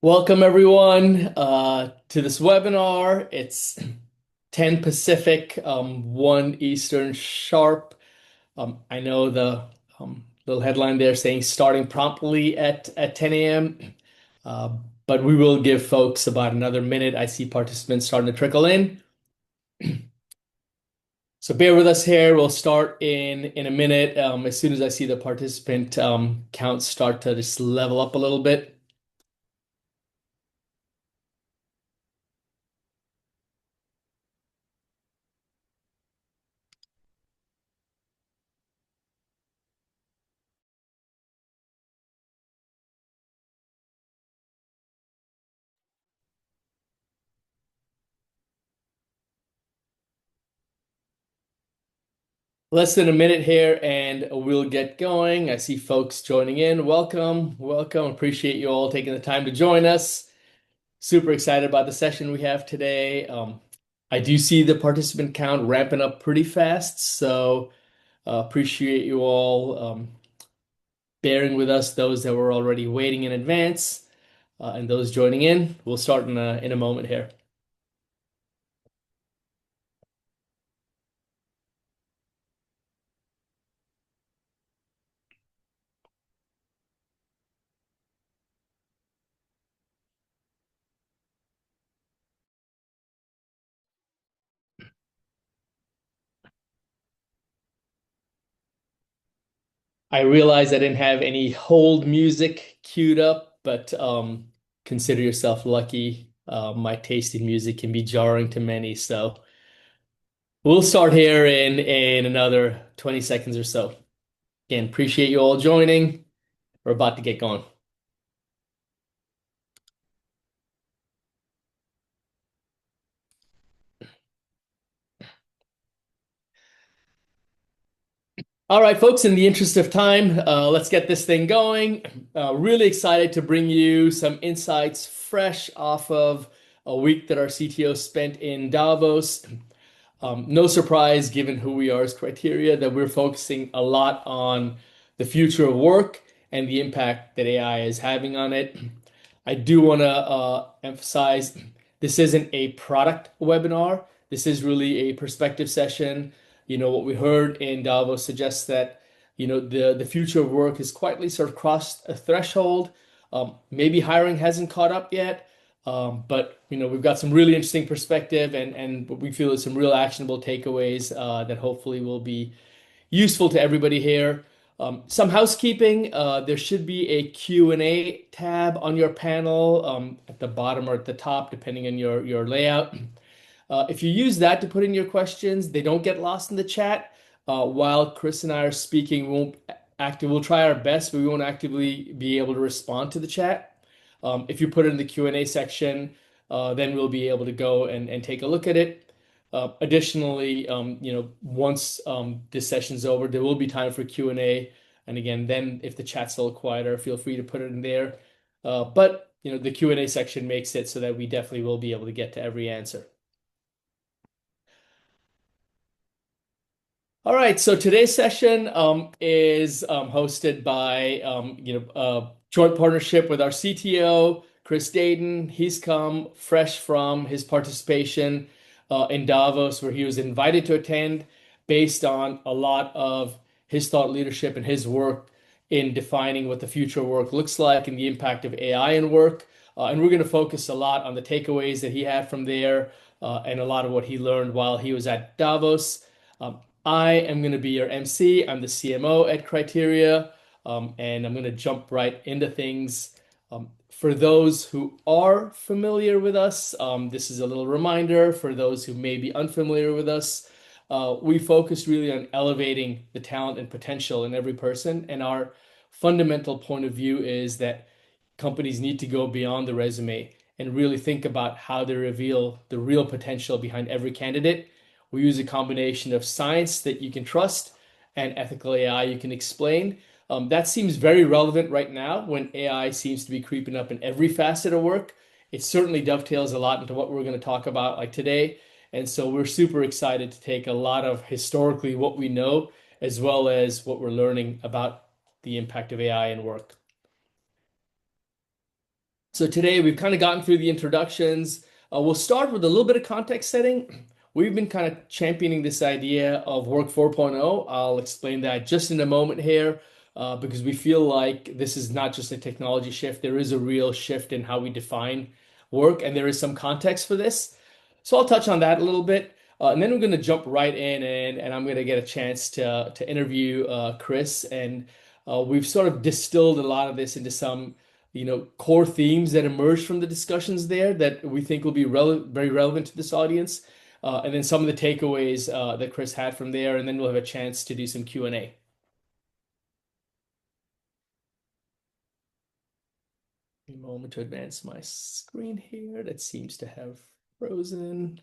Welcome everyone to this webinar. It's 10 Pacific, 1 Eastern sharp. I know the little headline there saying starting promptly at 10 a.m. Uh, but we will give folks about another minute. I see participants starting to trickle in. So bear with us here. We'll start in a minute as soon as I see the participant counts start to just level up a little bit. Less than a minute here and we'll get going. I see folks joining in. Welcome, welcome. Appreciate you all taking the time to join us. Super excited about the session we have today. I do see the participant count ramping up pretty fast, so appreciate you all bearing with us, those that were already waiting in advance, and those joining in. We'll start in a moment here. I realized I didn't have any hold music queued up, but consider yourself lucky. My taste in music can be jarring to many, so we'll start here in another 20 seconds or so. Again, appreciate you all joining. We're about to get going. All right, folks, in the interest of time, let's get this thing going. Really excited to bring you some insights fresh off of a week that our CTO spent in Davos. No surprise, given who we are as criteria, that we're focusing a lot on the future of work and the impact that AI is having on it. I do want to emphasize this isn't a product webinar. This is really a perspective session. What we heard in Davos suggests that, the future of work has quietly sort of crossed a threshold. Maybe hiring hasn't caught up yet, but we've got some really interesting perspective and what we feel is some real actionable takeaways that hopefully will be useful to everybody here. Some housekeeping. There should be a Q&A tab on your panel at the bottom or at the top, depending on your layout. If you use that to put in your questions, they don't get lost in the chat. While Chris and I are speaking, we'll try our best, but we won't actively be able to respond to the chat. If you put it in the Q&A section, then we'll be able to go and take a look at it. Additionally, once this session's over, there will be time for Q&A. And again, then if the chat's a little quieter, feel free to put it in there. But the Q&A section makes it so that we definitely will be able to get to every answer. All right, so today's session is hosted by a joint partnership with our CTO, Chris Daden. He's come fresh from his participation in Davos, where he was invited to attend based on a lot of his thought leadership and his work in defining what the future of work looks like and the impact of AI in work. And we're going to focus a lot on the takeaways that he had from there and a lot of what he learned while he was at Davos. I am going to be your MC. I'm the CMO at Criteria, and I'm going to jump right into things. For those who are familiar with us, this is a little reminder. For those who may be unfamiliar with us, we focus really on elevating the talent and potential in every person. And our fundamental point of view is that companies need to go beyond the resume and really think about how they reveal the real potential behind every candidate. We use a combination of science that you can trust and ethical AI you can explain. That seems very relevant right now when AI seems to be creeping up in every facet of work. It certainly dovetails a lot into what we're going to talk about like today. And so we're super excited to take a lot of historically what we know as well as what we're learning about the impact of AI in work. So today we've kind of gotten through the introductions. We'll start with a little bit of context setting. We've been kind of championing this idea of Work 4.0. I'll explain that just in a moment here, because we feel like this is not just a technology shift. There is a real shift in how we define work, and there is some context for this. So I'll touch on that a little bit. And then we're going to jump right in, and I'm going to get a chance to interview Chris. And we've sort of distilled a lot of this into some core themes that emerge from the discussions there that we think will be very relevant to this audience. And then some of the takeaways that Chris had from there, and then we'll have a chance to do some Q&A. A moment to advance my screen here. That seems to have frozen.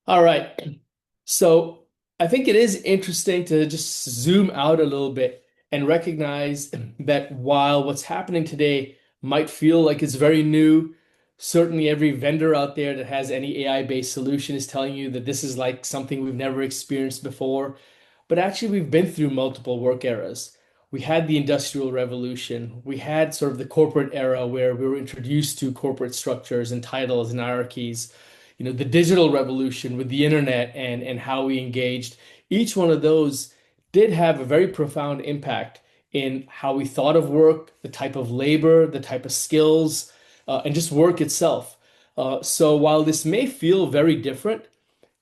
All right. So I think it is interesting to just zoom out a little bit and recognize that while what's happening today might feel like it's very new, certainly every vendor out there that has any AI-based solution is telling you that this is like something we've never experienced before. But actually, we've been through multiple work eras. We had the Industrial Revolution. We had sort of the corporate era where we were introduced to corporate structures and titles and hierarchies. The digital revolution with the internet and how we engaged. Each one of those did have a very profound impact in how we thought of work, the type of labor, the type of skills, and just work itself. So while this may feel very different,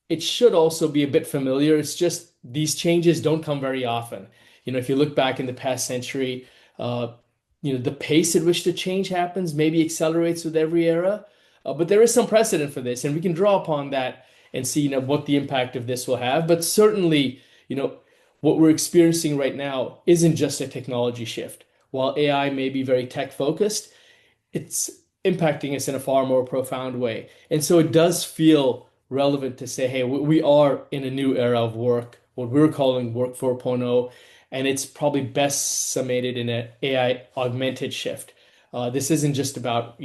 it should also be a bit familiar. It's just these changes don't come very often. If you look back in the past century, uh, the pace at which the change happens maybe accelerates with every era. But there is some precedent for this, and we can draw upon that and see, what the impact of this will have. But certainly, what we're experiencing right now isn't just a technology shift. While AI may be very tech focused, it's impacting us in a far more profound way. And so it does feel relevant to say, hey, we are in a new era of work, what we're calling Work 4.0, and it's probably best summated in an AI augmented shift. This isn't just about,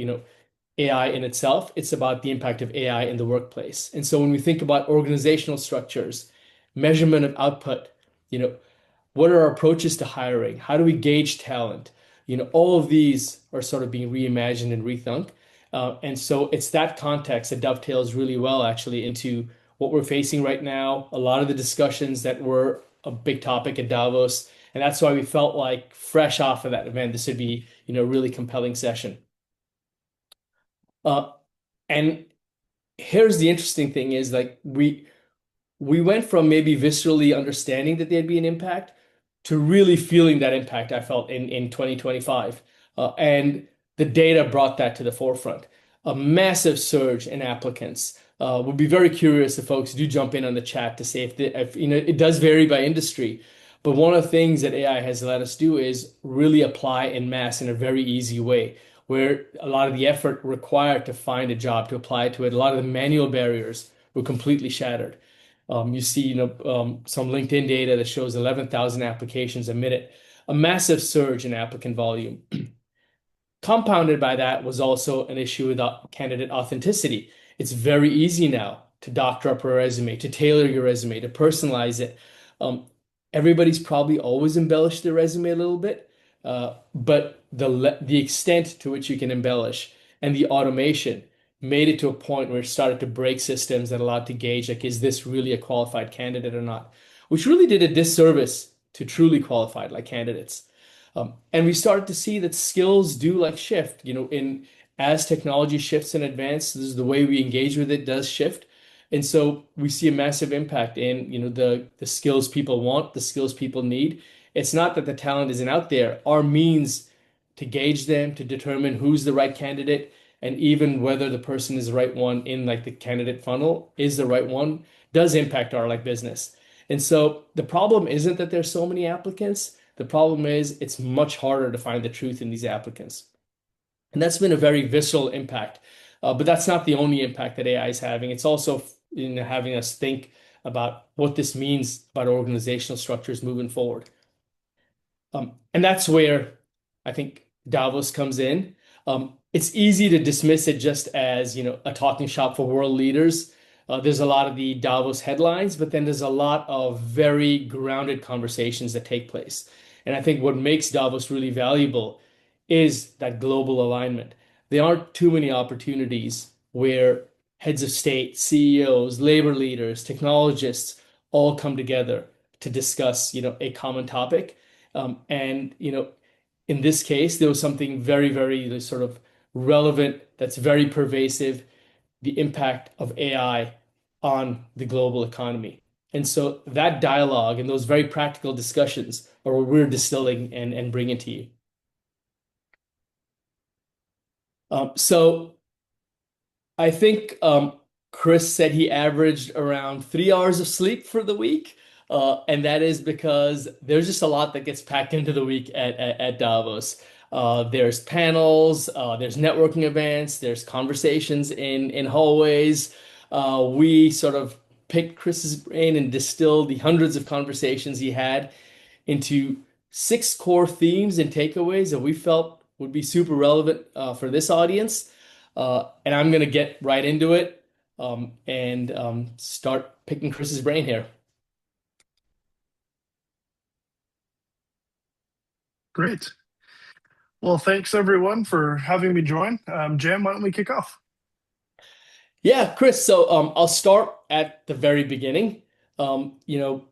AI in itself, it's about the impact of AI in the workplace. And so when we think about organizational structures, measurement of output, you know, what are our approaches to hiring? How do we gauge talent? All of these are sort of being reimagined and rethunk. And so it's that context that dovetails really well actually into what we're facing right now, a lot of the discussions that were a big topic at Davos. And that's why we felt like fresh off of that event, this would be, a really compelling session. Uh, and here's the interesting thing is like we went from maybe viscerally understanding that there'd be an impact to really feeling that impact I felt in 2025. And the data brought that to the forefront. A massive surge in applicants. Would be very curious if folks do jump in on the chat to say if it does vary by industry. But one of the things that AI has let us do is really apply in mass in a very easy way, where a lot of the effort required to find a job, to apply to it, a lot of the manual barriers were completely shattered. You see, some LinkedIn data that shows 11,000 applications a minute, a massive surge in applicant volume. Compounded by that was also an issue with candidate authenticity. It's very easy now to doctor up a resume, to tailor your resume, to personalize it. Um, Everybody's probably always embellished their resume a little bit, but the extent to which you can embellish and the automation made it to a point where it started to break systems that allowed to gauge, like, is this really a qualified candidate or not? Which really did a disservice to truly qualified like candidates. And we started to see that skills do like shift, in as technology shifts and advances, the way we engage with it does shift. And so we see a massive impact in, the skills people want, the skills people need. It's not that the talent isn't out there. Our means to gauge them, to determine who's the right candidate, and even whether the person is the right one in like the candidate funnel is the right one, does impact our like business. And so the problem isn't that there's so many applicants. The problem is it's much harder to find the truth in these applicants. And that's been a very visceral impact. But that's not the only impact that AI is having. It's also having us think about what this means about organizational structures moving forward. And that's where I think Davos comes in. It's easy to dismiss it just as, a talking shop for world leaders. There's a lot of the Davos headlines, but then there's a lot of very grounded conversations that take place. And I think what makes Davos really valuable is that global alignment. there aren't too many opportunities where heads of state, CEOs, labor leaders, technologists all come together to discuss, a common topic. And in this case, there was something very, very sort of relevant that's very pervasive, the impact of AI on the global economy. And so that dialogue and those very practical discussions are what we're distilling and bringing to you. So I think Chris said he averaged around 3 hours of sleep for the week. And that is because there's just a lot that gets packed into the week at Davos. There's panels, there's networking events, there's conversations in hallways. We sort of picked Chris's brain and distilled the hundreds of conversations he had into six core themes and takeaways that we felt would be super relevant for this audience. And I'm going to get right into it and start picking Chris's brain here. Great. Well, thanks everyone for having me join. Jam, why don't we kick off? Yeah, Chris. So I'll start at the very beginning. You know,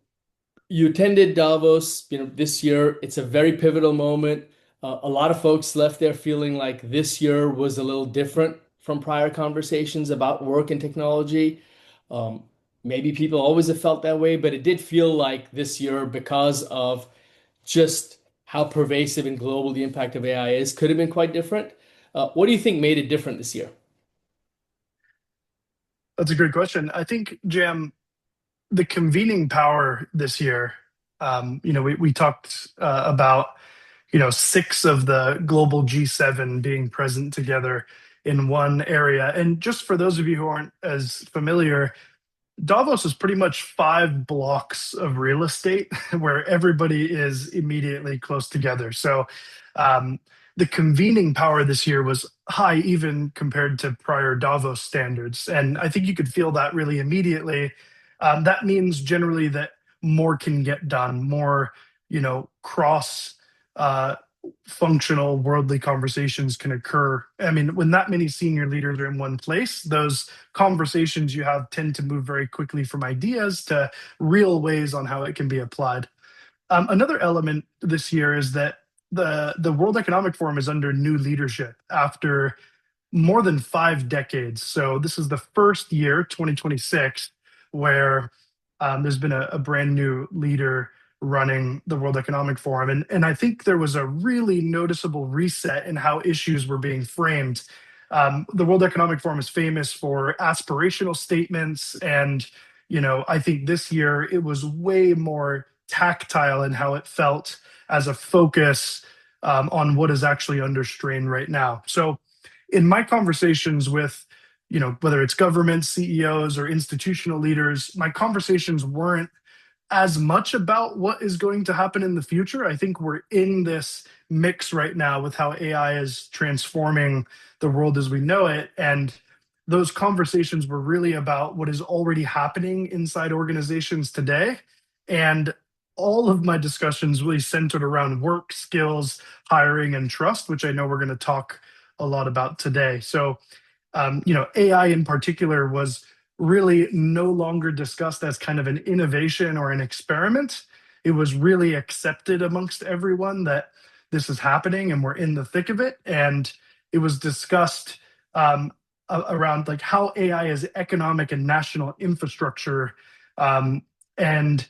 you attended Davos, this year. It's a very pivotal moment. A lot of folks left there feeling like this year was a little different from prior conversations about work and technology. Um, Maybe people always have felt that way, but it did feel like this year, because of just how pervasive and global the impact of AI is, could have been quite different. What do you think made it different this year? That's a great question. I think, Jam, the convening power this year, we talked about, six of the global G7 being present together in one area. And just for those of you who aren't as familiar, Davos is pretty much 5 blocks of real estate where everybody is immediately close together. So um, the convening power this year was high, even compared to prior Davos standards. And I think you could feel that really immediately. That means generally that more can get done, more, cross uh, functional worldly conversations can occur. I mean, when that many senior leaders are in one place, those conversations you have tend to move very quickly from ideas to real ways on how it can be applied. Another element this year is that the World Economic Forum is under new leadership after more than 5 decades. So this is the first year, 2026, where there's been a brand new leader running the World Economic Forum. And I think there was a really noticeable reset in how issues were being framed. The World Economic Forum is famous for aspirational statements. And, I think this year it was way more tactile in how it felt as a focus on what is actually under strain right now. So in my conversations with, whether it's government CEOs or institutional leaders, my conversations weren't as much about what is going to happen in the future. I think we're in this mix right now with how AI is transforming the world as we know it. And those conversations were really about what is already happening inside organizations today. And all of my discussions really centered around work, skills, hiring, and trust, which I know we're going to talk a lot about today. So AI in particular was really no longer discussed as kind of an innovation or an experiment. It was really accepted amongst everyone that this is happening and we're in the thick of it. And it was discussed around like how AI is economic and national infrastructure. And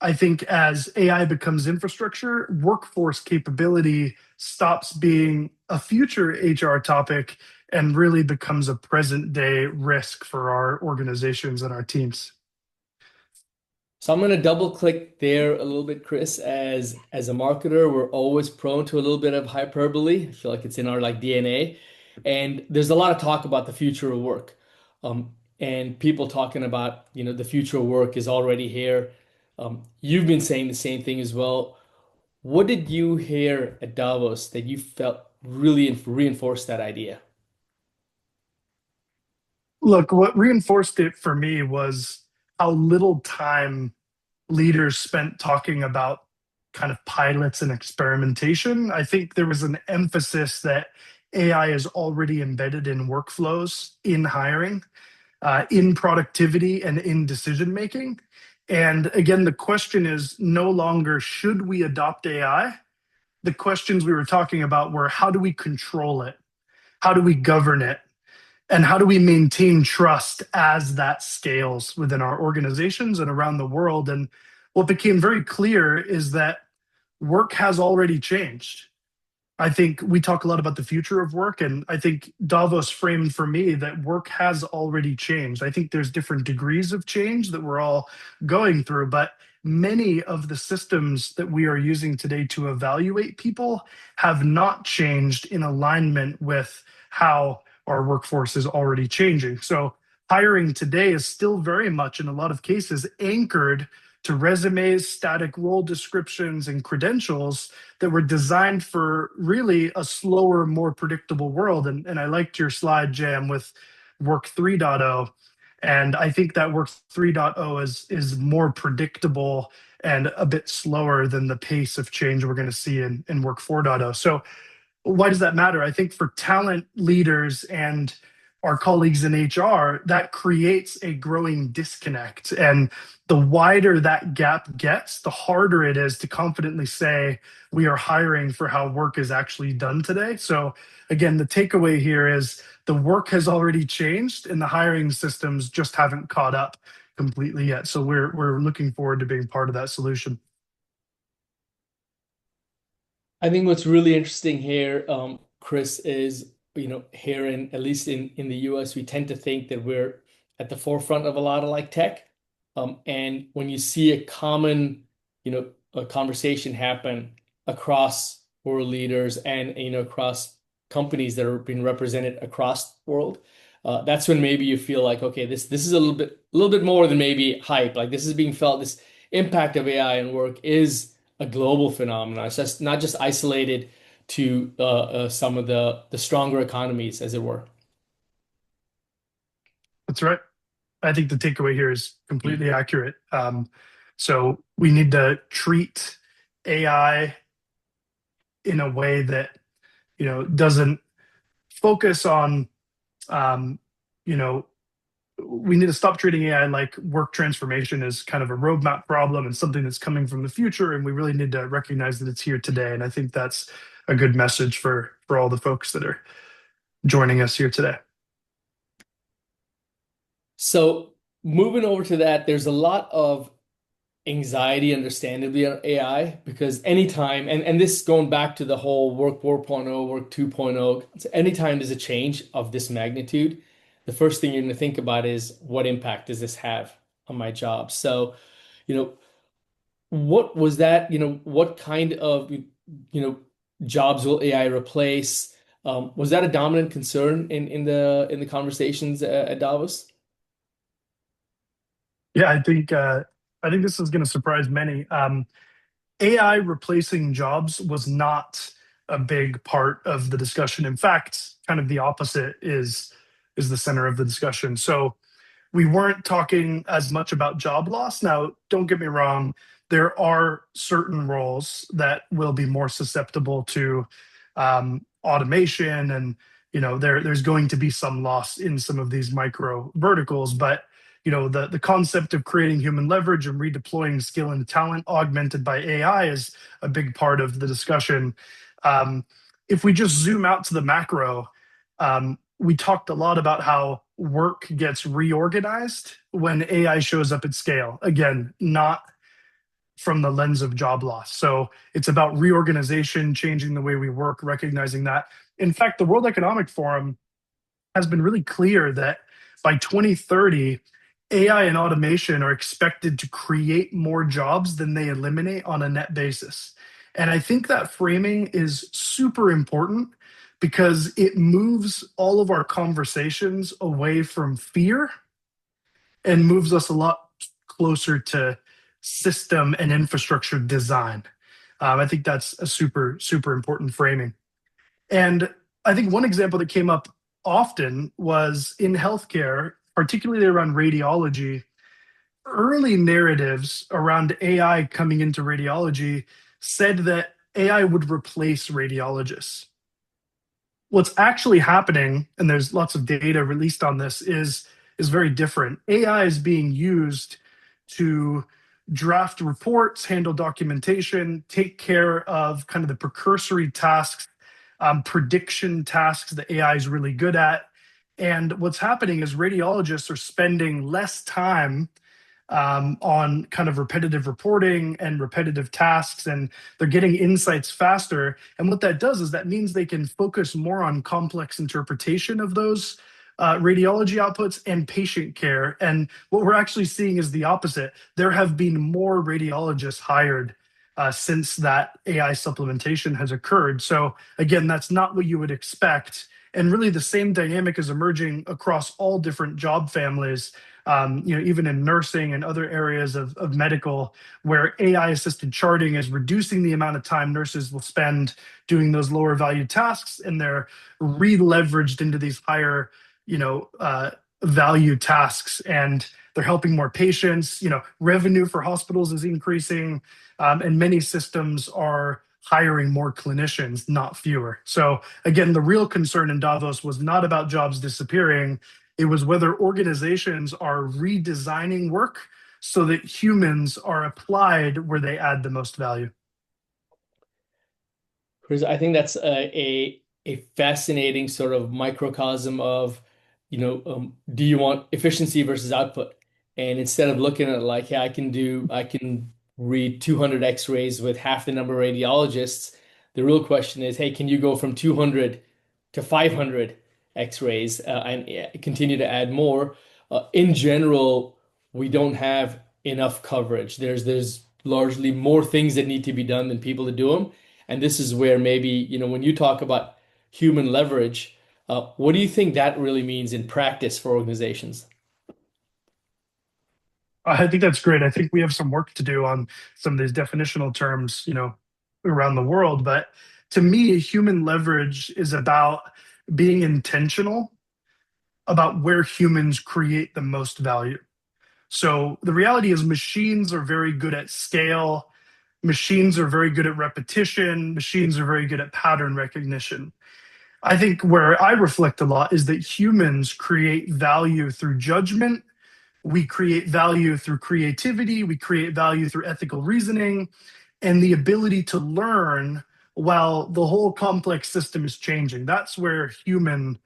I think as AI becomes infrastructure, workforce capability stops being a future HR topic and really becomes a present day risk for our organizations and our teams. So I'm going to double click there a little bit, Chris. As a marketer, we're always prone to a little bit of hyperbole. I feel like it's in our like DNA. And there's a lot of talk about the future of work. And people talking about, the future of work is already here. You've been saying the same thing as well. What did you hear at Davos that you felt really reinforced that idea? Look, what reinforced it for me was how little time leaders spent talking about kind of pilots and experimentation. I think there was an emphasis that AI is already embedded in workflows, in hiring, in productivity, and in decision making. And again, the question is no longer should we adopt AI? The questions we were talking about were how do we control it? How do we govern it? And how do we maintain trust as that scales within our organizations and around the world? And what became very clear is that work has already changed. I think we talk a lot about the future of work, and I think Davos framed for me that work has already changed. I think there's different degrees of change that we're all going through, but many of the systems that we are using today to evaluate people have not changed in alignment with how our workforce is already changing. So hiring today is still very much, in a lot of cases, anchored to resumes, static role descriptions, and credentials that were designed for really a slower, more predictable world. And I liked your slide, Jam, with Work 3.0. And I think that Work 3.0 is more predictable and a bit slower than the pace of change we're going to see in Work 4.0. So why does that matter? I think for talent leaders and our colleagues in HR, that creates a growing disconnect. And the wider that gap gets, the harder it is to confidently say we are hiring for how work is actually done today. So again, the takeaway here is the work has already changed and the hiring systems just haven't caught up completely yet. So we're looking forward to being part of that solution. I think what's really interesting here, Chris, is here in at least in the US, we tend to think that we're at the forefront of a lot of like tech. And when you see a common, a conversation happen across world leaders and across companies that are being represented across the world, that's when maybe you feel like, okay, this is a little bit more than maybe hype. Like this is being felt, this impact of AI and work is a global phenomenon. It's just not just isolated to some of the stronger economies, as it were. That's right. I think the takeaway here is completely accurate. So we need to treat AI in a way that doesn't focus on um, you know we need to stop treating AI like work transformation as kind of a roadmap problem and something that's coming from the future, and we really need to recognize that it's here today. And I think that's a good message for all the folks that are joining us here today. So moving over to that, there's a lot of anxiety, understandably, on AI because anytime, and this going back to the whole work 4.0, work 2.0, anytime there's a change of this magnitude, the first thing you're going to think about is what impact does this have on my job? So, you know, what was that, what kind of, jobs will AI replace? Was that a dominant concern in the conversations at Davos? Yeah, I think this is going to surprise many. AI replacing jobs was not a big part of the discussion. In fact, kind of the opposite is the center of the discussion. So we weren't talking as much about job loss. Now, don't get me wrong, there are certain roles that will be more susceptible to automation, and there's going to be some loss in some of these micro verticals. But the concept of creating human leverage and redeploying skill and talent augmented by AI is a big part of the discussion. Um, if we just zoom out to the macro, we talked a lot about how work gets reorganized when AI shows up at scale. Again, not from the lens of job loss. So it's about reorganization, changing the way we work, recognizing that. In fact, the World Economic Forum has been really clear that by 2030, AI and automation are expected to create more jobs than they eliminate on a net basis. And I think that framing is super important because it moves all of our conversations away from fear and moves us a lot closer to system and infrastructure design. I think that's a super, super important framing. And I think one example that came up often was in healthcare, particularly around radiology. Early narratives around AI coming into radiology said that AI would replace radiologists. What's actually happening, and there's lots of data released on this, is very different. AI is being used to draft reports, handle documentation, take care of kind of the precursory tasks, prediction tasks that AI is really good at. And what's happening is radiologists are spending less time on kind of repetitive reporting and repetitive tasks, and they're getting insights faster. And what that does is that means they can focus more on complex interpretation of those radiology outputs and patient care. And what we're actually seeing is the opposite. There have been more radiologists hired since that AI supplementation has occurred. So again, that's not what you would expect. And really, the same dynamic is emerging across all different job families, even in nursing and other areas of medical, where AI assisted charting is reducing the amount of time nurses will spend doing those lower value tasks, and they're re-leveraged into these higher, value tasks, and they're helping more patients. Revenue for hospitals is increasing, and many systems are hiring more clinicians, not fewer. So again, the real concern in Davos was not about jobs disappearing. It was whether organizations are redesigning work so that humans are applied where they add the most value. Chris, I think that's a fascinating sort of microcosm of, do you want efficiency versus output? And instead of looking at it like, yeah, I can read 200 X-rays with half the number of radiologists, the real question is, hey, can you go from 200 to 500 X-rays and continue to add more? In general, we don't have enough coverage. There's largely more things that need to be done than people to do them. And this is where maybe, when you talk about human leverage, what do you think that really means in practice for organizations? I think that's great. I think we have some work to do on some of these definitional terms, around the world. But to me, human leverage is about being intentional about where humans create the most value. So the reality is, machines are very good at scale. Machines are very good at repetition. Machines are very good at pattern recognition. I think where I reflect a lot is that humans create value through judgment. We create value through creativity. We create value through ethical reasoning and the ability to learn while the whole complex system is changing. That's where human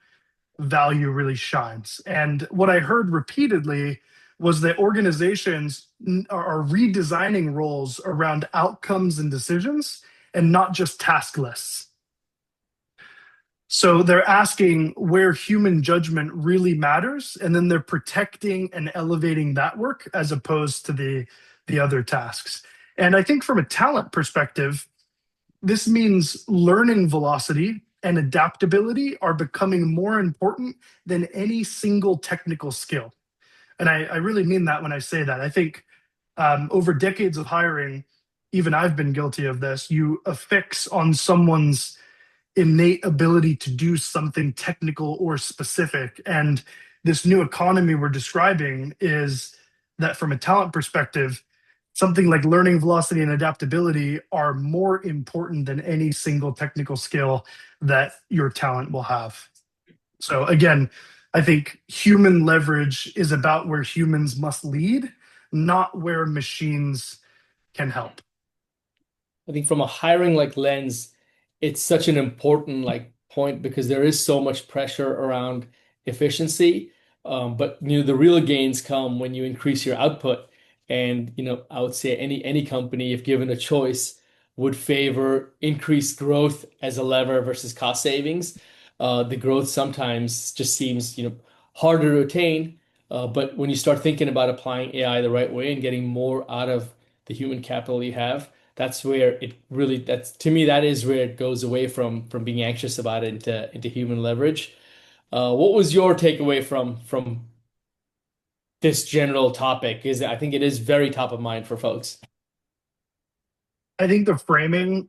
value really shines. And what I heard repeatedly was that organizations are redesigning roles around outcomes and decisions and not just task lists. So they're asking where human judgment really matters, and then they're protecting and elevating that work as opposed to the other tasks. And I think from a talent perspective, this means learning velocity and adaptability are becoming more important than any single technical skill. And I really mean that when I say that. I think over decades of hiring, even I've been guilty of this. You affix on someone's innate ability to do something technical or specific. And this new economy we're describing is that from a talent perspective, something like learning velocity and adaptability are more important than any single technical skill that your talent will have. So again, I think human leverage is about where humans must lead, not where machines can help. I think from a hiring like lens, it's such an important like point because there is so much pressure around efficiency. But the real gains come when you increase your output. And I would say any company, if given a choice, would favor increased growth as a lever versus cost savings. The growth sometimes just seems harder to attain. But when you start thinking about applying AI the right way and getting more out of the human capital you have, that's where it really that's to me that is where it goes away from being anxious about it into human leverage. What was your takeaway from this general topic? Is I think it is very top of mind for folks. I think the framing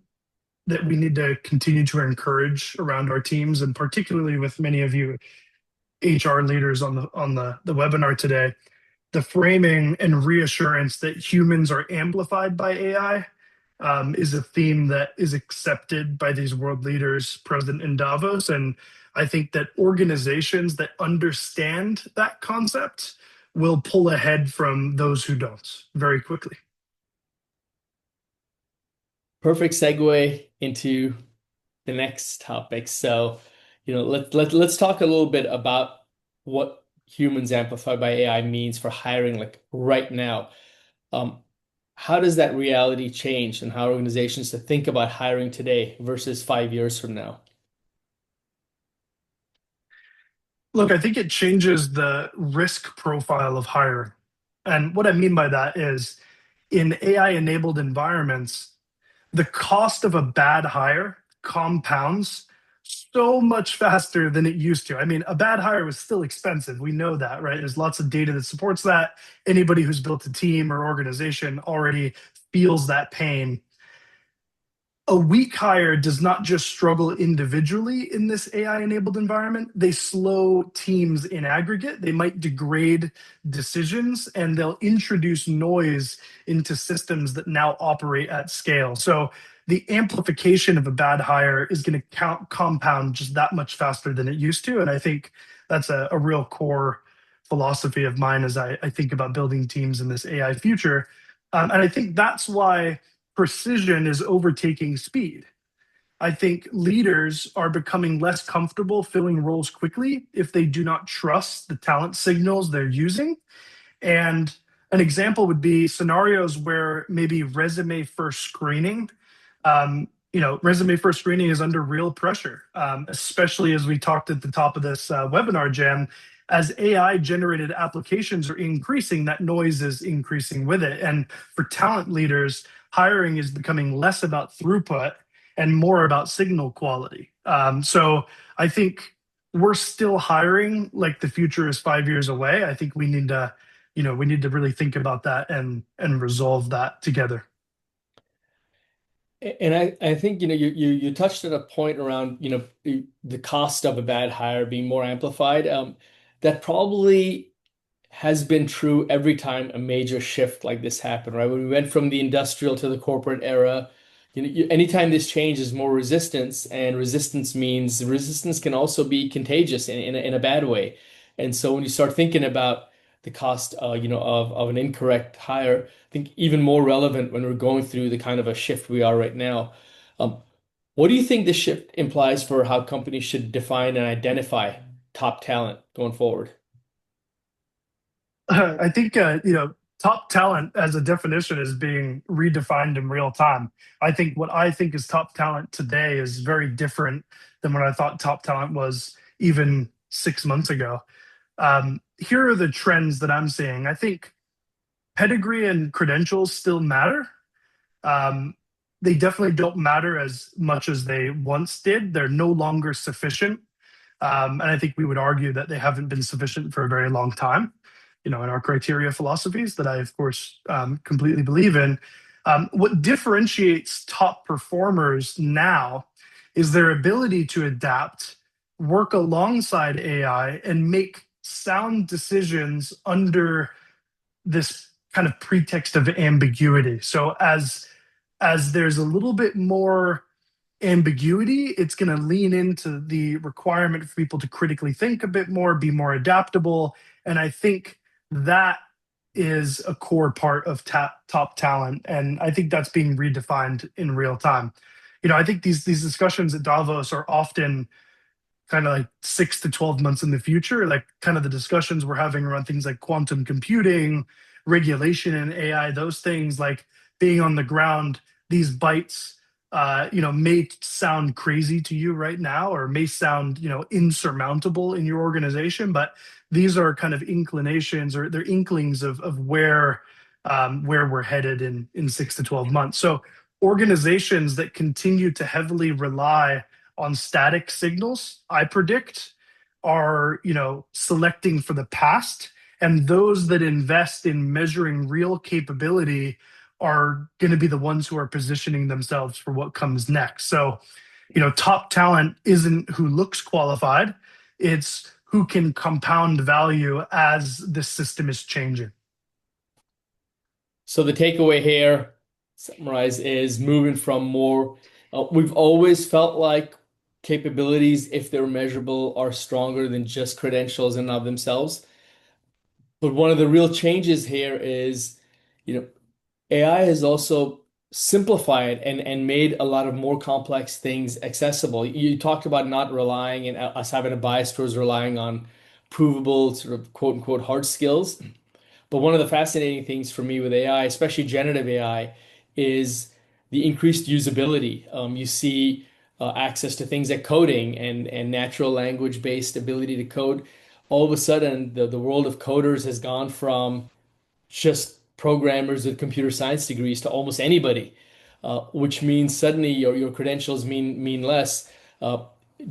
that we need to continue to encourage around our teams, and particularly with many of you HR leaders on the webinar today, the framing and reassurance that humans are amplified by AI is a theme that is accepted by these world leaders present in Davos. And I think that organizations that understand that concept will pull ahead from those who don't very quickly. Perfect segue into the next topic. So, let's talk a little bit about what humans amplified by AI means for hiring, like right now. Um, how does that reality change and how organizations to think about hiring today versus 5 years from now? Look, I think it changes the risk profile of hiring. And what I mean by that is in AI enabled environments, the cost of a bad hire compounds so much faster than it used to. I mean, a bad hire was still expensive. We know that, right? There's lots of data that supports that. Anybody who's built a team or organization already feels that pain. A weak hire does not just struggle individually in this AI enabled environment. They slow teams in aggregate. They might degrade decisions and they'll introduce noise into systems that now operate at scale. So the amplification of a bad hire is going to compound just that much faster than it used to. And I think that's a real core philosophy of mine as I think about building teams in this AI future. And I think that's why precision is overtaking speed. I think leaders are becoming less comfortable filling roles quickly if they do not trust the talent signals they're using. And an example would be scenarios where maybe resume first screening is under real pressure, especially as we talked at the top of this webinar, Jen. As AI generated applications are increasing, that noise is increasing with it. And for talent leaders, hiring is becoming less about throughput and more about signal quality. So I think we're still hiring like the future is 5 years away. I think we need to really think about that and resolve that together. And I think you touched at a point around the cost of a bad hire being more amplified. That probably has been true every time a major shift like this happened, right? When we went from the industrial to the corporate era, anytime this change is more resistance, and resistance means resistance can also be contagious in a bad way. And so when you start thinking about the cost, of an incorrect hire, I think even more relevant when we're going through the kind of a shift we are right now. Um, what do you think this shift implies for how companies should define and identify top talent going forward? I think top talent as a definition is being redefined in real time. I think what I think is top talent today is very different than what I thought top talent was even 6 months ago. Here are the trends that I'm seeing. I think pedigree and credentials still matter. Um, they definitely don't matter as much as they once did. They're no longer sufficient. And I think we would argue that they haven't been sufficient for a very long time, in our criteria philosophies that I, of course, completely believe in. What differentiates top performers now is their ability to adapt, work alongside AI, and make sound decisions under this kind of pretext of ambiguity. So as there's a little bit more ambiguity, it's going to lean into the requirement for people to critically think a bit more, be more adaptable. And I think that is a core part of top talent. And I think that's being redefined in real time. I think these discussions at Davos are often kind of like 6 to 12 months in the future, like kind of the discussions we're having around things like quantum computing, regulation and AI, those things like being on the ground, these bites, may sound crazy to you right now or may sound, insurmountable in your organization, but these are kind of inclinations or they're inklings of where we're headed in 6 to 12 months. So organizations that continue to heavily rely on static signals, I predict, are selecting for the past, and those that invest in measuring real capability are going to be the ones who are positioning themselves for what comes next. So, top talent isn't who looks qualified; it's who can compound value as the system is changing. So the takeaway here, summarize is moving from more, we've always felt like capabilities, if they're measurable, are stronger than just credentials in and of themselves. But one of the real changes here is, you know, AI has also simplified and made a lot of more complex things accessible. You talked about not relying and us having a bias towards relying on provable sort of quote unquote hard skills. But one of the fascinating things for me with AI, especially generative AI, is the increased usability. You see access to things like coding and natural language based ability to code. All of a sudden, the world of coders has gone from just programmers with computer science degrees to almost anybody, which means suddenly your credentials mean less. Uh,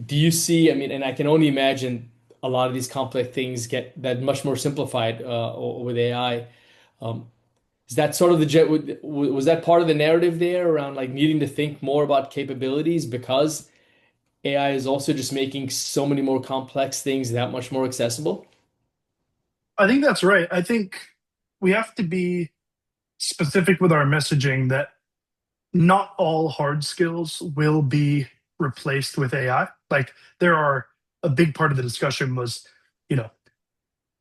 do you see, I mean, and I can only imagine a lot of these complex things get that much more simplified with AI. Um, is that sort of was that part of the narrative there around like needing to think more about capabilities because AI is also just making so many more complex things that much more accessible? I think that's right. I think we have to be specific with our messaging that not all hard skills will be replaced with AI. Like there are a big part of the discussion was, you know,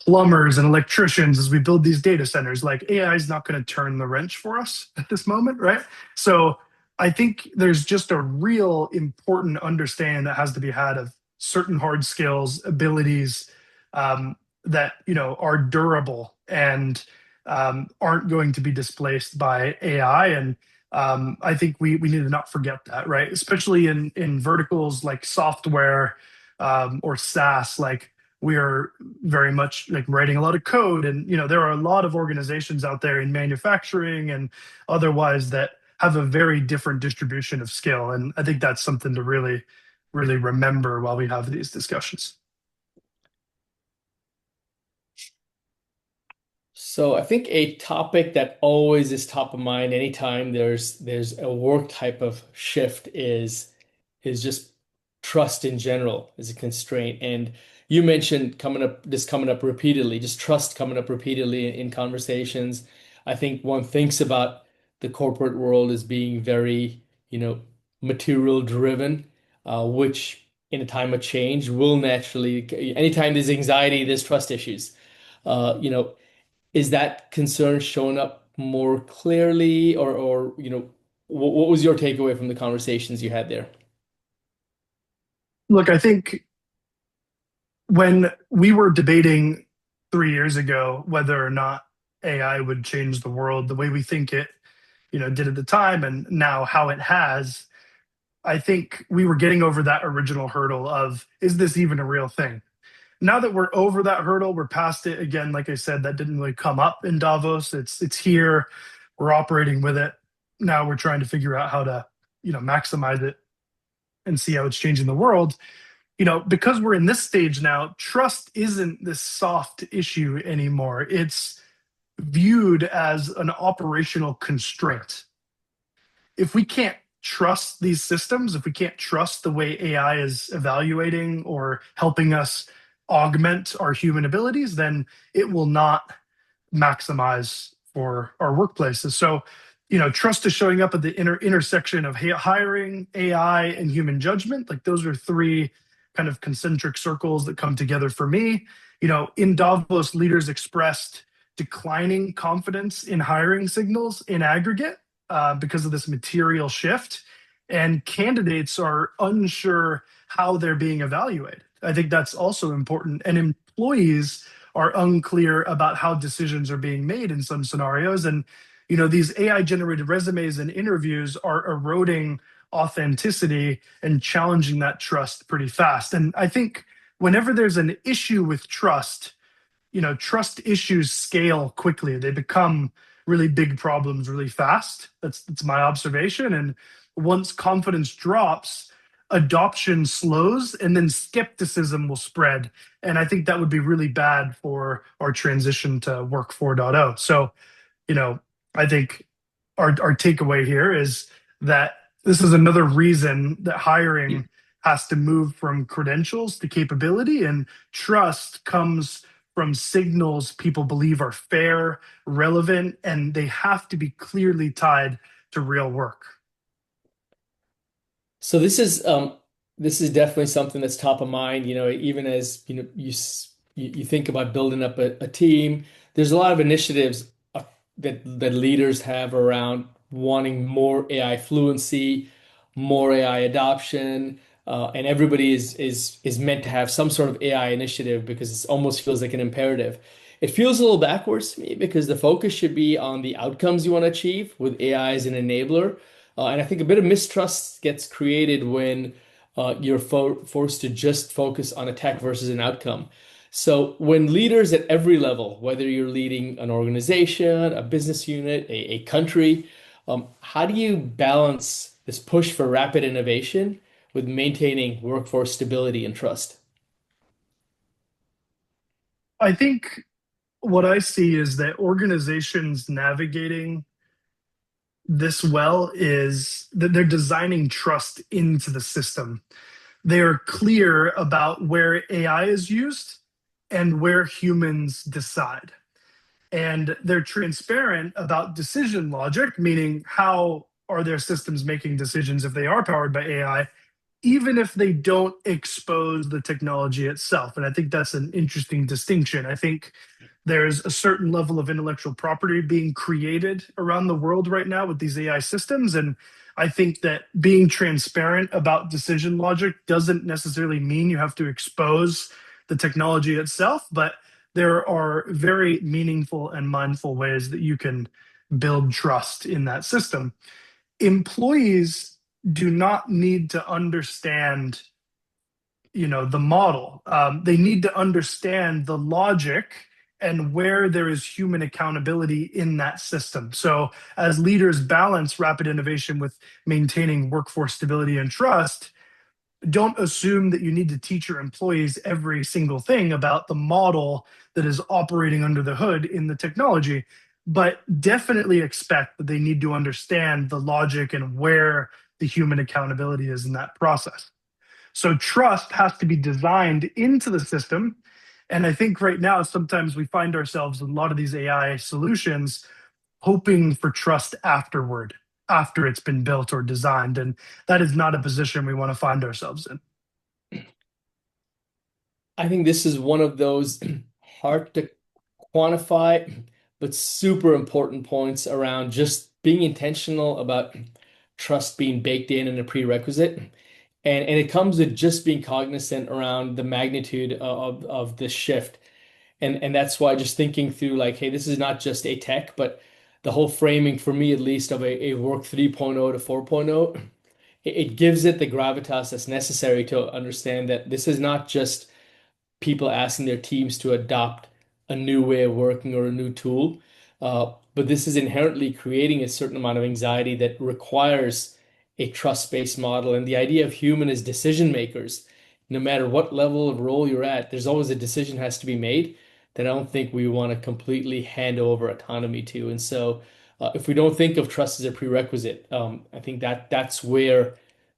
plumbers and electricians as we build these data centers. Like AI is not going to turn the wrench for us at this moment, right? So I think there's just a real important understanding that has to be had of certain hard skills, abilities that are durable and aren't going to be displaced by AI. And I think we need to not forget that, right? Especially in verticals like software or SaaS, like we are very much like writing a lot of code, and there are a lot of organizations out there in manufacturing and otherwise that have a very different distribution of skill, and I think that's something to really remember while we have these discussions. So I think a topic that always is top of mind anytime there's a work type of shift is just trust in general as a constraint. And you mentioned coming up repeatedly, just trust coming up repeatedly in conversations. I think one thinks about the corporate world as being very, material driven, which in a time of change will naturally, anytime there's anxiety, there's trust issues. Is that concern showing up more clearly or what was your takeaway from the conversations you had there? Look, I think when we were debating 3 years ago whether or not AI would change the world the way we think it, did at the time, and now how it has, I think we were getting over that original hurdle of, is this even a real thing? Now that we're over that hurdle, we're past it. Again, like I said, that didn't really come up in Davos. It's here. We're operating with it. Now we're trying to figure out how to, maximize it and see how it's changing the world. Because we're in this stage now, trust isn't this soft issue anymore. It's viewed as an operational constraint. If we can't trust these systems, if we can't trust the way AI is evaluating or helping us augment our human abilities, then it will not maximize for our workplaces. So, trust is showing up at the intersection of hiring, AI, and human judgment. Like those are three kind of concentric circles that come together for me. In Davos, leaders expressed declining confidence in hiring signals in aggregate because of this material shift, and candidates are unsure how they're being evaluated. I think that's also important. And employees are unclear about how decisions are being made in some scenarios. And, these AI generated resumes and interviews are eroding authenticity and challenging that trust pretty fast. And I think whenever there's an issue with trust, trust issues scale quickly. They become really big problems really fast. That's my observation. And once confidence drops, adoption slows, and then skepticism will spread. And I think that would be really bad for our transition to Work 4.0. So, I think our takeaway here is that this is another reason that hiring has to move from credentials to capability, and trust comes from signals people believe are fair, relevant, and they have to be clearly tied to real work. So this is definitely something that's top of mind, even as you think about building up a team. There's a lot of initiatives that leaders have around wanting more AI fluency, more AI adoption, and everybody is meant to have some sort of AI initiative because it almost feels like an imperative. It feels a little backwards to me because the focus should be on the outcomes you want to achieve with AI as an enabler. And I think a bit of mistrust gets created when you're forced to just focus on a tech versus an outcome. So when leaders at every level, whether you're leading an organization, a business unit, a country, how do you balance this push for rapid innovation with maintaining workforce stability and trust? I think what I see is that organizations navigating this well is that they're designing trust into the system. They are clear about where AI is used and where humans decide. And they're transparent about decision logic, meaning how are their systems making decisions if they are powered by AI, even if they don't expose the technology itself. And I think that's an interesting distinction. I think there's a certain level of intellectual property being created around the world right now with these AI systems. And I think that being transparent about decision logic doesn't necessarily mean you have to expose the technology itself, but there are very meaningful and mindful ways that you can build trust in that system. Employees do not need to understand, the model. They need to understand the logic and where there is human accountability in that system. So as leaders balance rapid innovation with maintaining workforce stability and trust, don't assume that you need to teach your employees every single thing about the model that is operating under the hood in the technology, but definitely expect that they need to understand the logic and where the human accountability is in that process. So trust has to be designed into the system. And I think right now, sometimes we find ourselves in a lot of these AI solutions hoping for trust afterward, after it's been built or designed. And that is not a position we want to find ourselves in. I think this is one of those hard to quantify, but super important points around just being intentional about trust being baked in and a prerequisite. And it comes with just being cognizant around the magnitude of this shift. And that's why just thinking through like, hey, this is not just a tech, but the whole framing for me at least of a work 3.0 to 4.0, it gives it the gravitas that's necessary to understand that this is not just people asking their teams to adopt a new way of working or a new tool. But this is inherently creating a certain amount of anxiety that requires a trust-based model. And the idea of human as decision makers, no matter what level of role you're at, there's always a decision has to be made that I don't think we want to completely hand over autonomy to. And so if we don't think of trust as a prerequisite, I think that's where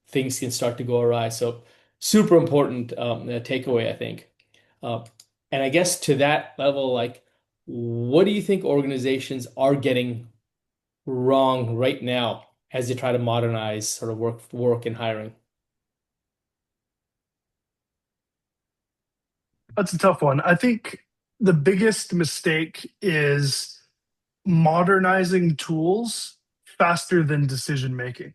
things can start to go awry. So super important takeaway, I think. Uh, and I guess to that level, like, what do you think organizations are getting wrong right now as they try to modernize sort of work and hiring? That's a tough one. I think the biggest mistake is modernizing tools faster than decision making.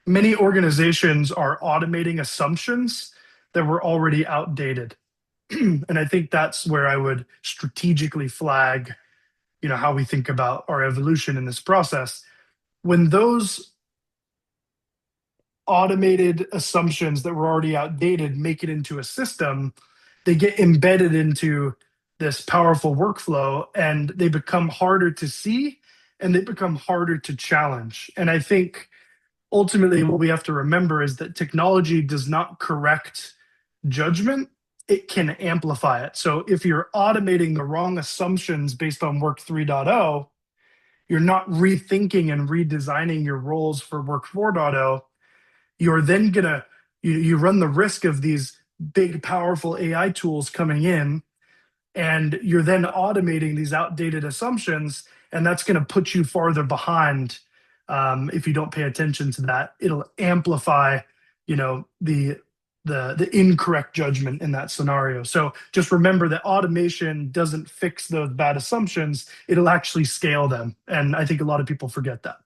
Many organizations are automating assumptions that were already outdated. And I think that's where I would strategically flag, how we think about our evolution in this process. When those automated assumptions that were already outdated make it into a system, they get embedded into this powerful workflow and they become harder to see and they become harder to challenge. And I think ultimately what we have to remember is that technology does not correct judgment, it can amplify it. So if you're automating the wrong assumptions based on work 3.0, you're not rethinking and redesigning your roles for work 4.0. You're then gonna you run the risk of these big powerful AI tools coming in and you're then automating these outdated assumptions and that's going to put you farther behind if you don't pay attention to that, it'll amplify, the incorrect judgment in that scenario. So just remember that automation doesn't fix those bad assumptions; it'll actually scale them. And I think a lot of people forget that.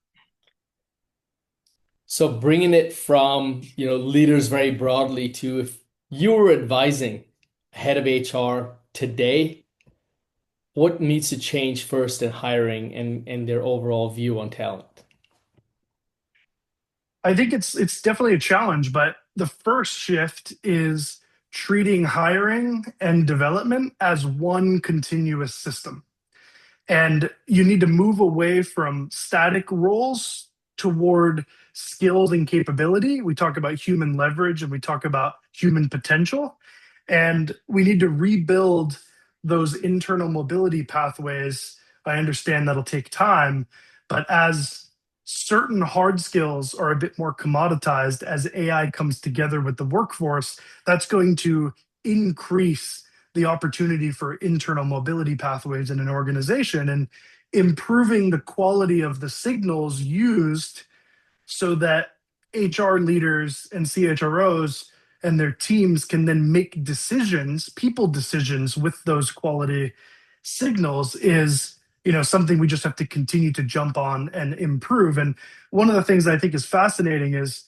So bringing it from, leaders very broadly to if you were advising head of HR today, what needs to change first in hiring and their overall view on talent? I think it's definitely a challenge, but the first shift is treating hiring and development as one continuous system. And you need to move away from static roles toward skills and capability. We talk about human leverage and we talk about human potential. And we need to rebuild those internal mobility pathways. I understand that'll take time, but as certain hard skills are a bit more commoditized as AI comes together with the workforce, that's going to increase the opportunity for internal mobility pathways in an organization and improving the quality of the signals used so that HR leaders and CHROs and their teams can then make decisions, people decisions with those quality signals is something we just have to continue to jump on and improve. And one of the things that I think is fascinating is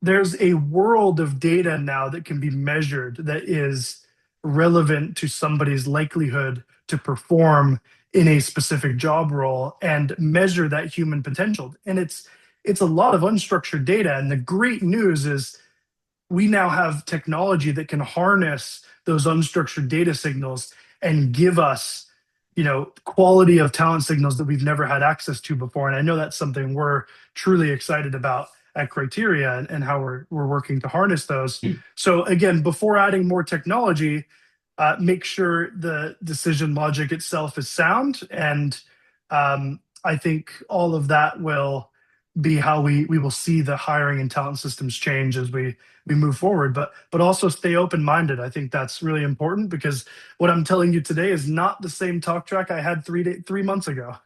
there's a world of data now that can be measured that is relevant to somebody's likelihood to perform in a specific job role and measure that human potential. And it's a lot of unstructured data. And the great news is we now have technology that can harness those unstructured data signals and give us quality of talent signals that we've never had access to before. And I know that's something we're truly excited about at Criteria and how we're working to harness those. So again, before adding more technology, make sure the decision logic itself is sound. And I think all of that will be how we will see the hiring and talent systems change as we move forward. But also stay open minded. I think that's really important because what I'm telling you today is not the same talk track I had 3 months ago.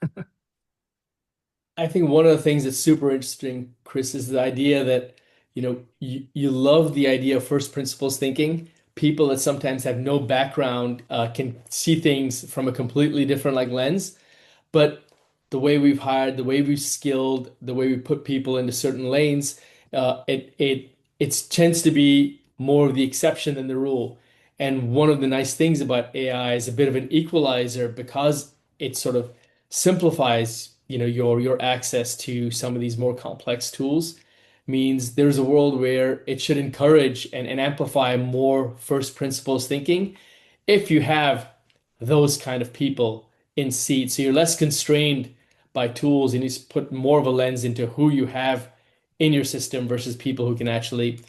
I think one of the things that's super interesting, Chris, is the idea that, you love the idea of first principles thinking. People that sometimes have no background can see things from a completely different lens. But the way we've hired, the way we've skilled, the way we put people into certain lanes, it tends to be more of the exception than the rule. And one of the nice things about AI is a bit of an equalizer because it sort of simplifies, your access to some of these more complex tools. Means there's a world where it should encourage and amplify more first principles thinking if you have those kind of people in seat. So you're less constrained by tools and you just put more of a lens into who you have in your system versus people who can actually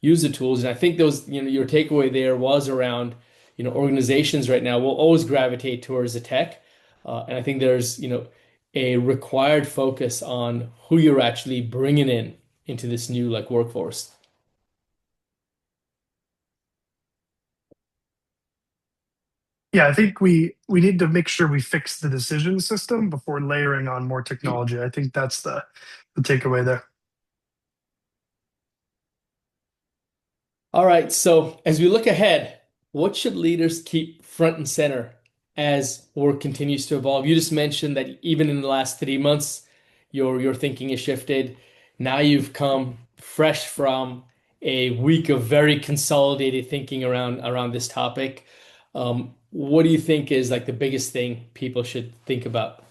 use the tools. And I think those, your takeaway there was around, organizations right now will always gravitate towards the tech. And I think there's, a required focus on who you're actually bringing in into this new workforce. Yeah, I think we need to make sure we fix the decision system before layering on more technology. I think that's the takeaway there. All right, so as we look ahead, what should leaders keep front and center as work continues to evolve? You just mentioned that even in the last 3 months, your thinking has shifted. Now you've come fresh from a week of very consolidated thinking around this topic. What do you think is the biggest thing people should think about?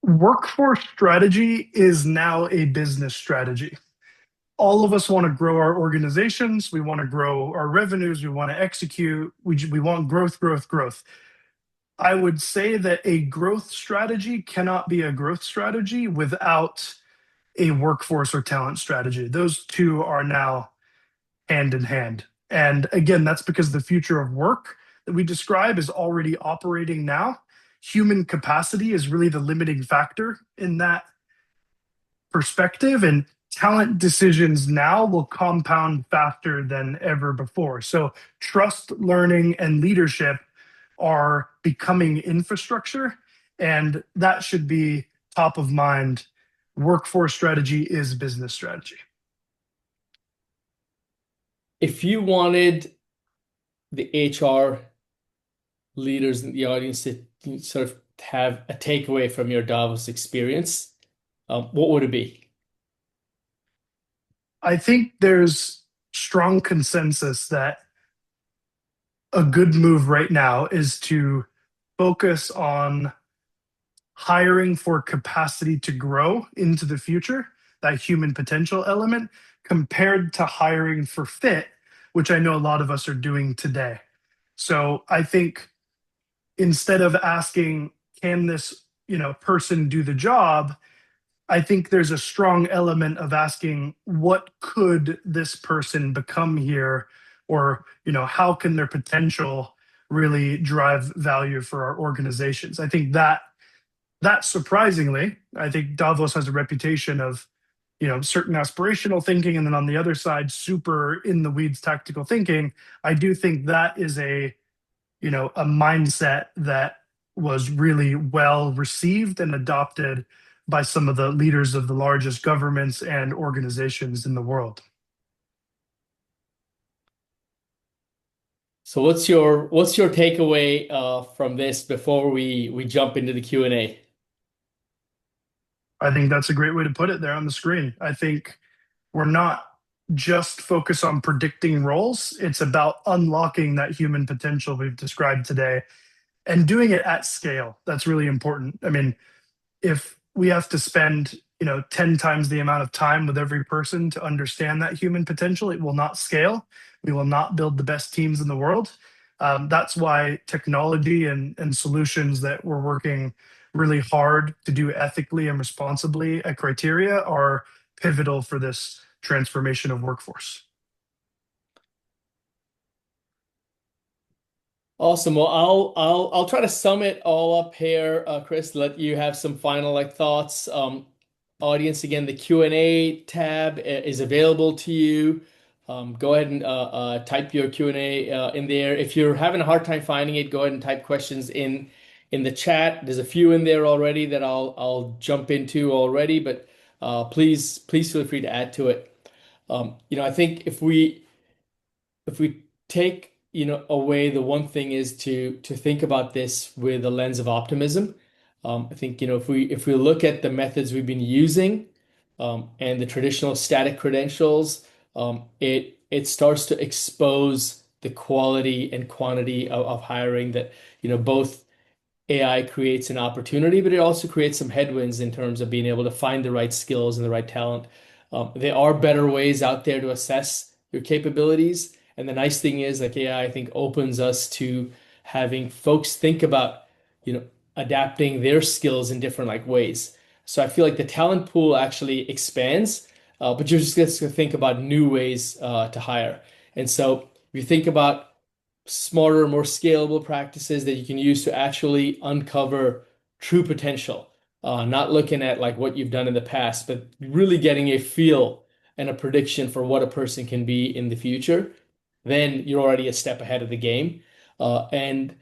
Workforce strategy is now a business strategy. All of us want to grow our organizations. We want to grow our revenues. We want to execute. We want growth, growth, growth. I would say that a growth strategy cannot be a growth strategy without a workforce or talent strategy. Those two are now hand in hand. And again, that's because the future of work that we describe is already operating now. Human capacity is really the limiting factor in that perspective. And talent decisions now will compound faster than ever before. So, trust, learning, and leadership are becoming infrastructure. And that should be top of mind. Workforce strategy is business strategy. If you wanted the HR leaders in the audience to sort of have a takeaway from your Davos experience, what would it be? I think there's strong consensus that a good move right now is to focus on hiring for capacity to grow into the future, that human potential element, compared to hiring for fit, which I know a lot of us are doing today. So I think instead of asking, can this, person do the job? I think there's a strong element of asking, what could this person become here? Or, how can their potential really drive value for our organizations? I think that surprisingly, I think Davos has a reputation of, certain aspirational thinking, and then on the other side, super in the weeds tactical thinking. I do think that is a mindset that was really well received and adopted by some of the leaders of the largest governments and organizations in the world. So what's your takeaway from this before we jump into the Q&A? I think that's a great way to put it there on the screen. I think we're not just focused on predicting roles, it's about unlocking that human potential we've described today and doing it at scale. That's really important. I mean, if we have to spend 10 times the amount of time with every person to understand that human potential, it will not scale. We will not build the best teams in the world. That's why technology and solutions that we're working really hard to do ethically and responsibly at Criteria are pivotal for this transformation of workforce. Awesome. Well, I'll try to sum it all up here, Chris. Let you have some final thoughts. Audience, again, the Q&A tab is available to you. Go ahead and type your Q&A in there. If you're having a hard time finding it, go ahead and type questions in the chat. There's a few in there already that I'll jump into already, but please feel free to add to it. I think if we take away, the one thing is to think about this with a lens of optimism. I think if we look at the methods we've been using, and the traditional static credentials, it starts to expose the quality and quantity of hiring that both AI creates an opportunity, but it also creates some headwinds in terms of being able to find the right skills and the right talent. There are better ways out there to assess your capabilities. And the nice thing is, AI, I think, opens us to having folks think about, you know, adapting their skills in different ways. So I feel like the talent pool actually expands, but you're just going to think about new ways to hire. And so if you think about smarter, more scalable practices that you can use to actually uncover true potential. Not looking at what you've done in the past, but really getting a feel and a prediction for what a person can be in the future. Then you're already a step ahead of the game. And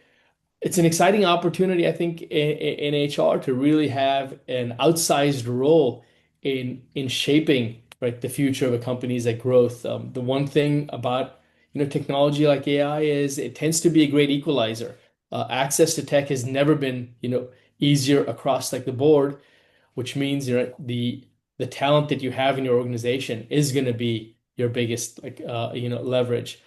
it's an exciting opportunity, I think, in HR to really have an outsized role in shaping the future of a company's growth. The one thing about technology like AI is it tends to be a great equalizer. Access to tech has never been easier across the board, which means the talent that you have in your organization is going to be your biggest leverage.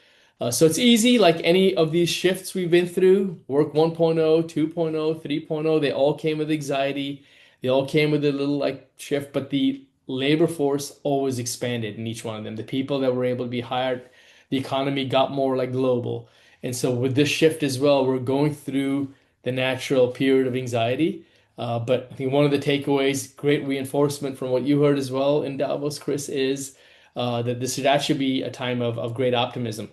So it's easy, like any of these shifts we've been through, work 1.0, 2.0, 3.0, they all came with anxiety. They all came with a little shift, but the labor force always expanded in each one of them. The people that were able to be hired, the economy got more global. And so with this shift as well, we're going through the natural period of anxiety. But I think one of the takeaways, great reinforcement from what you heard as well in Davos, Chris, is that this should actually be a time of great optimism.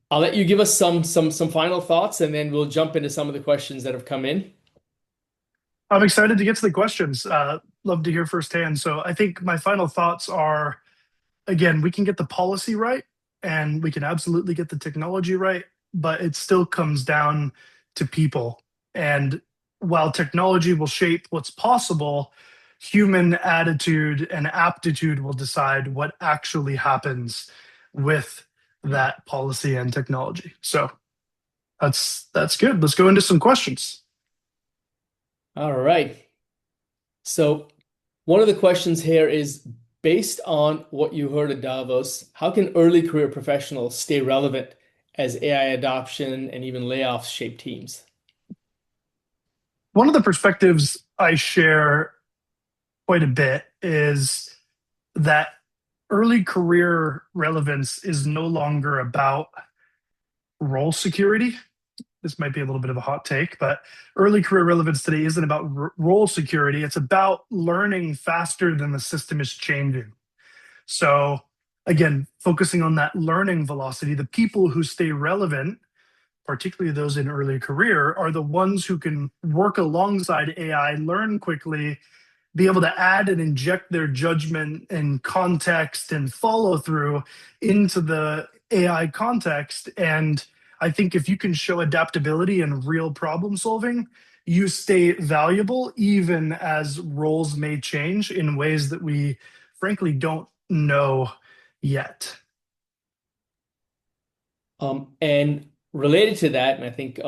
I'll let you give us some final thoughts, and then we'll jump into some of the questions that have come in. I'm excited to get to the questions. Love to hear firsthand. So I think my final thoughts are, again, we can get the policy right and we can absolutely get the technology right, but it still comes down to people. And while technology will shape what's possible, human attitude and aptitude will decide what actually happens with that policy and technology. So that's good. Let's go into some questions. All right. So one of the questions here is based on what you heard at Davos, how can early career professionals stay relevant as AI adoption and even layoffs shape teams? One of the perspectives I share quite a bit is that early career relevance is no longer about role security. This might be a little bit of a hot take, but early career relevance today isn't about role security. It's about learning faster than the system is changing. So, again, focusing on that learning velocity, the people who stay relevant, particularly those in early career, are the ones who can work alongside AI, learn quickly, be able to add and inject their judgment and context and follow through into the AI context. And I think if you can show adaptability and real problem solving, you stay valuable even as roles may change in ways that we frankly don't know yet. And related to that, and I think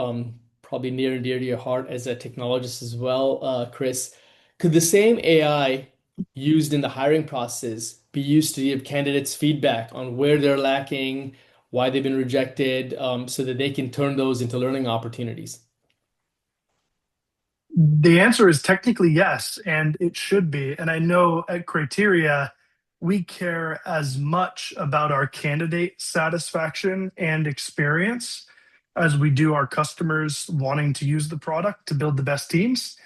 probably near and dear to your heart as a technologist as well, Chris, could the same AI used in the hiring process be used to give candidates feedback on where they're lacking, why they've been rejected, so that they can turn those into learning opportunities? The answer is technically yes, and it should be. And I know at Criteria, we care as much about our candidate satisfaction and experience as we do our customers wanting to use the product to build the best teams.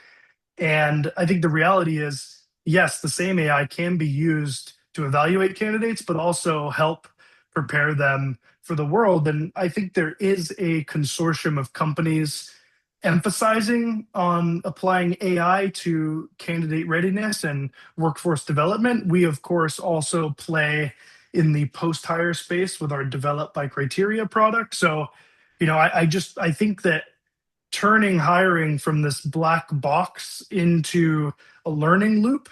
And I think the reality is, yes, the same AI can be used to evaluate candidates, but also help prepare them for the world. And I think there is a consortium of companies emphasizing on applying AI to candidate readiness and workforce development. We, of course, also play in the post hire space with our Develop by Criteria product. So, I think that turning hiring from this black box into a learning loop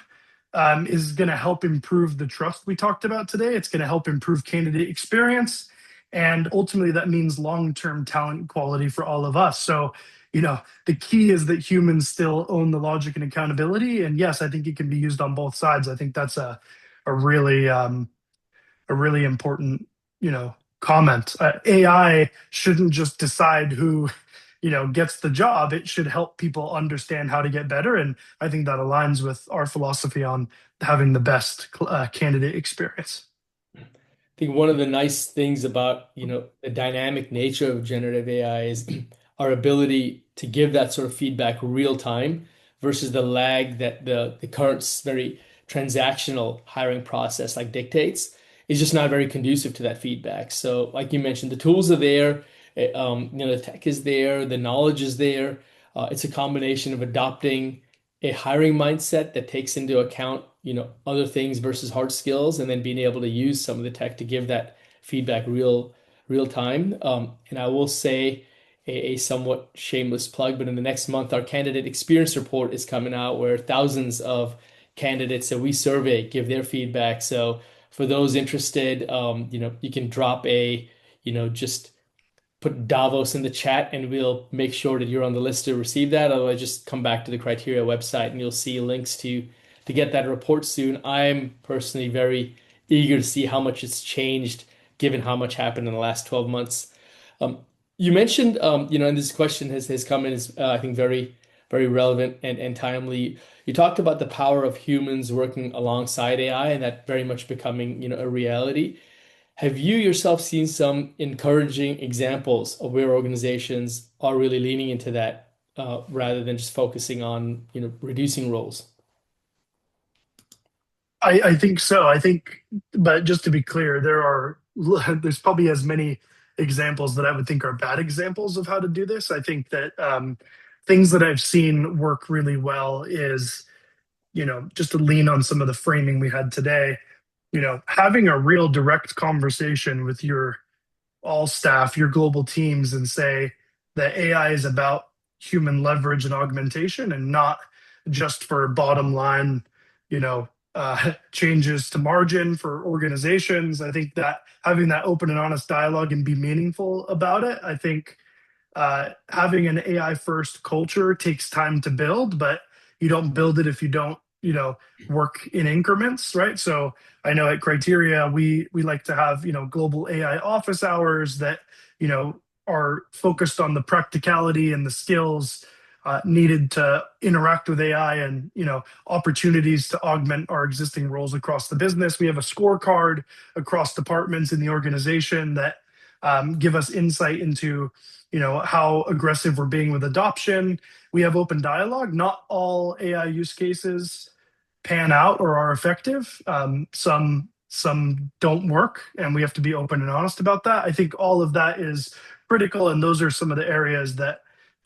is going to help improve the trust we talked about today. It's going to help improve candidate experience. And ultimately, that means long term talent quality for all of us. So, the key is that humans still own the logic and accountability. And yes, I think it can be used on both sides. I think that's a really a really important, comment. AI shouldn't just decide who, gets the job. It should help people understand how to get better. And I think that aligns with our philosophy on having the best candidate experience. Think one of the nice things about, the dynamic nature of generative AI is our ability to give that sort of feedback real time versus the lag that the current very transactional hiring process like dictates is just not very conducive to that feedback. So, like you mentioned, the tools are there, the tech is there, the knowledge is there. It's a combination of adopting a hiring mindset that takes into account, other things versus hard skills, and then being able to use some of the tech to give that feedback real time. And I will say a somewhat shameless plug, but in the next month, our candidate experience report is coming out where thousands of candidates that we survey give their feedback. So for those interested, you can drop just put Davos in the chat and we'll make sure that you're on the list to receive that. Otherwise, just come back to the Criteria website and you'll see links to get that report soon. I'm personally very eager to see how much it's changed given how much happened in the last 12 months. Um, you mentioned, and this question has come in as I think very, very relevant and timely. You talked about the power of humans working alongside AI and that very much becoming, a reality. Have you yourself seen some encouraging examples of where organizations are really leaning into that rather than just focusing on, reducing roles? I think so. But just to be clear, there's probably as many examples that I would think are bad examples of how to do this. I think that things that I've seen work really well is, just to lean on some of the framing we had today, having a real direct conversation with your all staff, your global teams, and say that AI is about human leverage and augmentation, and not just for bottom line, changes to margin for organizations. I think that having that open and honest dialogue and be meaningful about it, I think having an AI first culture takes time to build, but you don't build it if you don't, work in increments, right? So I know at Criteria, we like to have, global AI office hours that, are focused on the practicality and the skills needed to interact with AI, and opportunities to augment our existing roles across the business. We have a scorecard across departments in the organization that give us insight into how aggressive we're being with adoption. We have open dialogue. Not all AI use cases pan out or are effective. Some don't work, and we have to be open and honest about that. I think all of that is critical, and those are some of the areas that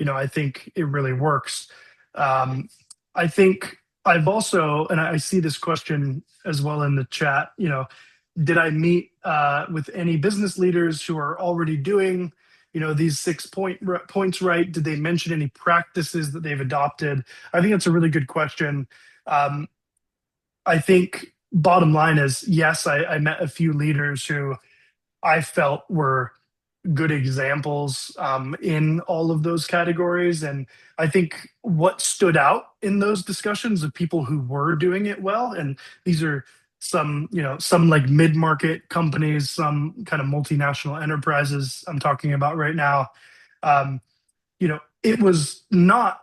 I think it really works. I think I've also, and I see this question as well in the chat. Did I meet with any business leaders who are already doing these points right? Did they mention any practices that they've adopted? I think that's a really good question. I think bottom line is yes, I met a few leaders who I felt were good examples in all of those categories. And I think what stood out in those discussions of people who were doing it well, and these are some like mid-market companies, some kind of multinational enterprises I'm talking about right now. It was not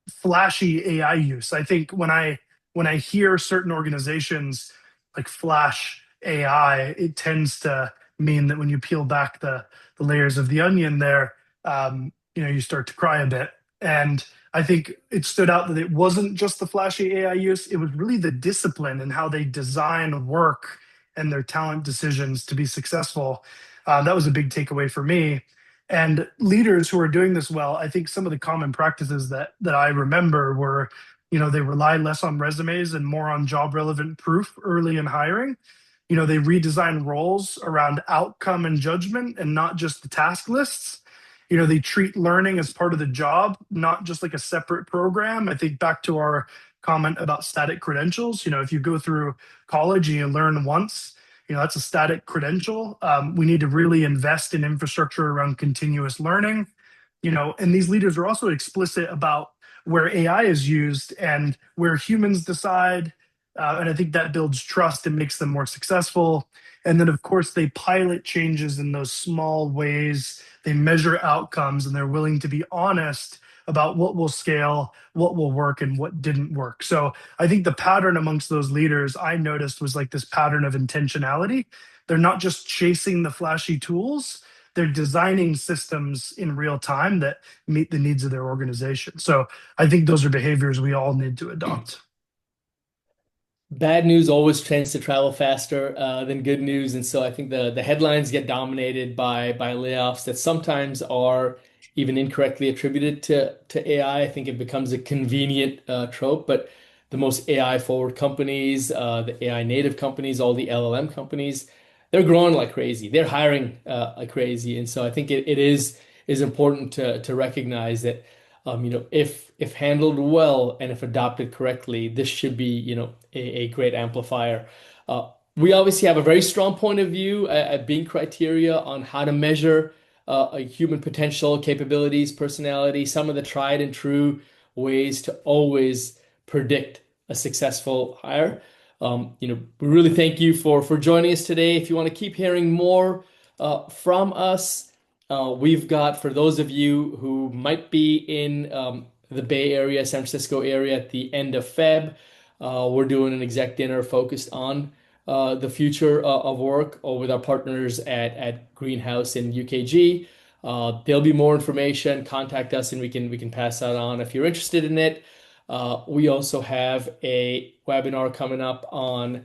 flashy AI use. I think when I hear certain organizations like flash AI, it tends to mean that when you peel back the layers of the onion there, you start to cry a bit. And I think it stood out that it wasn't just the flashy AI use, it was really the discipline and how they design work and their talent decisions to be successful. That was a big takeaway for me. And leaders who are doing this well, I think some of the common practices that I remember were, they rely less on resumes and more on job relevant proof early in hiring. They redesign roles around outcome and judgment and not just the task lists. They treat learning as part of the job, not just like a separate program. I think back to our comment about static credentials. If you go through college and you learn once, that's a static credential. We need to really invest in infrastructure around continuous learning. And these leaders are also explicit about where AI is used and where humans decide. And I think that builds trust and makes them more successful. And then, of course, they pilot changes in those small ways. They measure outcomes, and they're willing to be honest about what will scale, what will work, and what didn't work. So I think the pattern amongst those leaders I noticed was like this pattern of intentionality. They're not just chasing the flashy tools, they're designing systems in real time that meet the needs of their organization. So I think those are behaviors we all need to adopt. Bad news always tends to travel faster than good news, and so I think the headlines get dominated by layoffs that sometimes are even incorrectly attributed to AI. I think it becomes a convenient trope, but the most AI forward companies, the AI native companies, all the LLM companies, they're growing like crazy. They're hiring like crazy, and so I think it is important to recognize that if handled well and if adopted correctly, this should be, a great amplifier. We obviously have a very strong point of view at Being Criteria on how to measure a human potential, capabilities, personality, some of the tried and true ways to always predict a successful hire. We really thank you for joining us today. If you want to keep hearing more from us, we've got, for those of you who might be in the Bay Area, San Francisco area at the end of Feb, we're doing an exec dinner focused on the future of work or with our partners at Greenhouse in UKG. There'll be more information. Contact us and we can pass that on if you're interested in it. We also have a webinar coming up on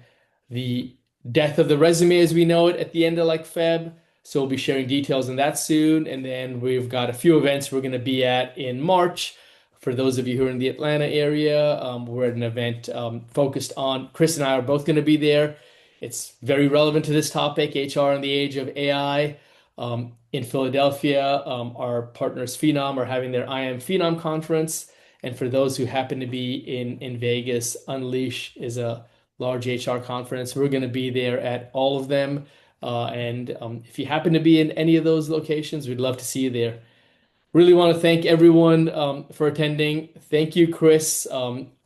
the death of the resume as we know it at the end of like Feb. So we'll be sharing details on that soon. And then we've got a few events we're going to be at in March. For those of you who are in the Atlanta area, we're at an event focused on, Chris and I are both going to be there. It's very relevant to this topic, HR in the age of AI. In Philadelphia, our partners Phenom are having their I Am Phenom conference. And for those who happen to be in Vegas, Unleash is a large HR conference. We're going to be there at all of them. And if you happen to be in any of those locations, we'd love to see you there. Really want to thank everyone for attending. Thank you, Chris.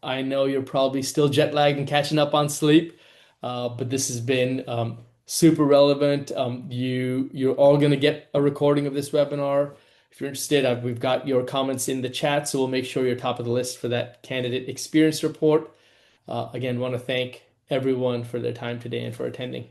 I know you're probably still jet lagged and catching up on sleep, but this has been super relevant. You're all going to get a recording of this webinar. If you're interested, we've got your comments in the chat, so we'll make sure you're top of the list for that candidate experience report. Again, want to thank everyone for their time today and for attending.